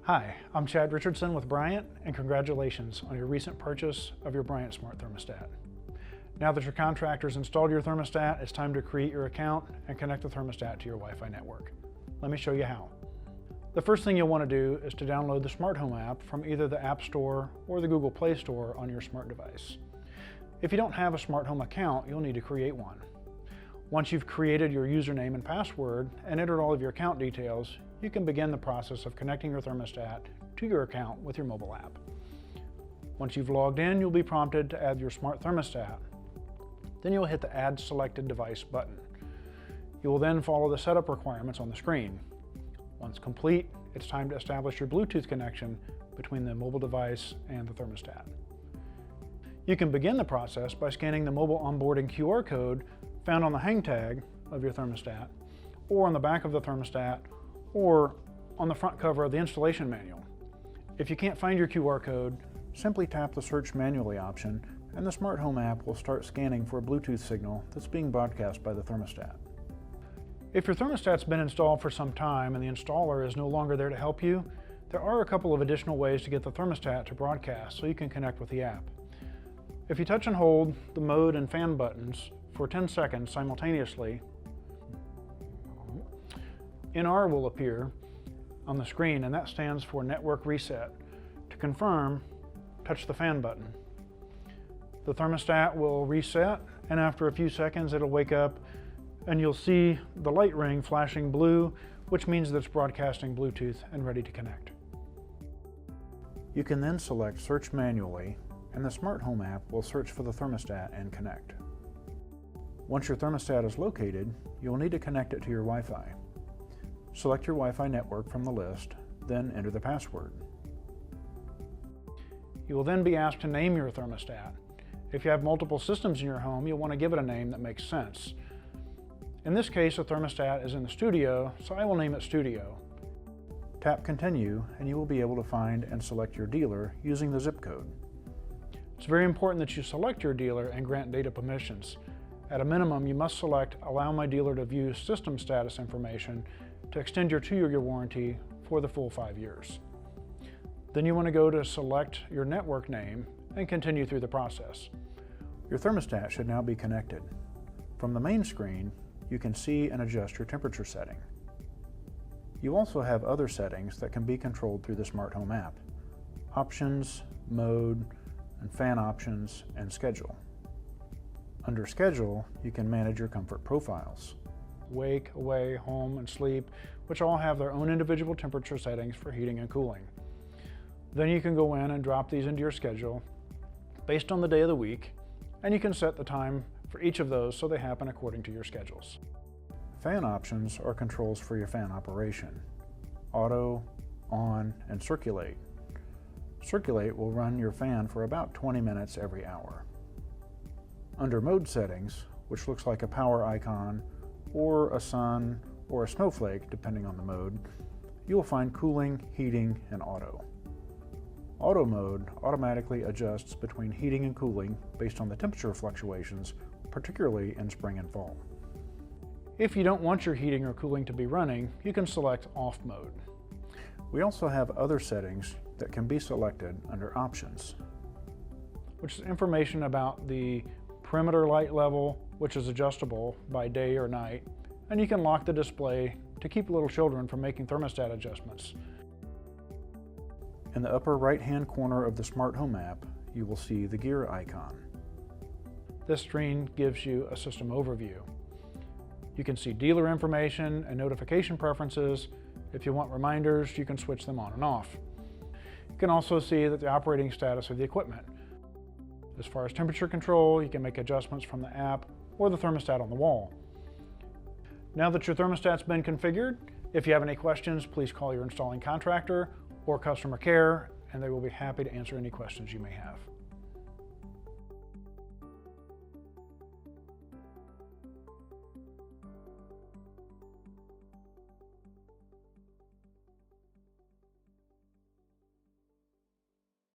Hi, I'm Chad Richardson with Bryant, and congratulations on your recent purchase of your Bryant Smart Thermostat. Now that your contractor's installed your thermostat, it's time to create your account and connect the thermostat to your Wi-Fi network. Let me show you how. The first thing you'll want to do is to download the Smart Home app from either the App Store or the Google Play Store on your smart device. If you don't have a Smart Home account, you'll need to create one. Once you've created your username and password and entered all of your account details, you can begin the process of connecting your thermostat to your account with your mobile app. Once you've logged in, you'll be prompted to add your smart thermostat. Then you'll hit the Add Selected Device button. You will then follow the setup requirements on the screen. Once complete, it's time to establish your Bluetooth connection between the mobile device and the thermostat. You can begin the process by scanning the mobile onboarding QR code found on the hang tag of your thermostat, or on the back of the thermostat, or on the front cover of the installation manual. If you can't find your QR code, simply tap the Search Manually option and the Smart Home app will start scanning for a Bluetooth signal that's being broadcast by the thermostat. If your thermostat's been installed for some time and the installer is no longer there to help you, there are a couple of additional ways to get the thermostat to broadcast so you can connect with the app. If you touch and hold the mode and fan buttons for 10 seconds simultaneously, NR will appear on the screen, and that stands for Network Reset. To confirm, touch the fan button. The thermostat will reset, and after a few seconds it'll wake up and you'll see the light ring flashing blue, which means that it's broadcasting Bluetooth and ready to connect. You can then select Search Manually, and the Smart Home app will search for the thermostat and connect. Once your thermostat is located, you'll need to connect it to your Wi-Fi. Select your Wi-Fi network from the list, then enter the password. You will then be asked to name your thermostat. If you have multiple systems in your home, you'll want to give it a name that makes sense. In this case, the thermostat is in the studio, so I will name it Studio. Tap Continue, and you will be able to find and select your dealer using the zip code. It's very important that you select your dealer and grant data permissions. At a minimum, you must select Allow my dealer to view system status information to extend your 2-year warranty for the full 5 years. Then you want to go to select your network name and continue through the process. Your thermostat should now be connected. From the main screen, you can see and adjust your temperature setting. You also have other settings that can be controlled through the Smart Home app: Options, Mode, and Fan Options, and Schedule. Under Schedule, you can manage your comfort profiles: wake, away, home, and sleep, which all have their own individual temperature settings for heating and cooling. Then you can go in and drop these into your schedule based on the day of the week, and you can set the time for each of those so they happen according to your schedules. Fan options are controls for your fan operation: auto, on, and circulate. Circulate will run your fan for about 20 minutes every hour. Under mode settings, which looks like a power icon or a sun or a snowflake depending on the mode, you will find cooling, heating, and auto. Auto mode automatically adjusts between heating and cooling based on the temperature fluctuations, particularly in spring and fall. If you don't want your heating or cooling to be running, you can select off mode. We also have other settings that can be selected under Options, which is information about the perimeter light level, which is adjustable by day or night, and you can lock the display to keep little children from making thermostat adjustments. In the upper right-hand corner of the Smart Home app, you will see the gear icon. This screen gives you a system overview. You can see dealer information and notification preferences. If you want reminders, you can switch them on and off. You can also see that the operating status of the equipment. As far as temperature control, you can make adjustments from the app or the thermostat on the wall. Now that your thermostat's been configured, if you have any questions, please call your installing contractor or customer care, and they will be happy to answer any questions you may have.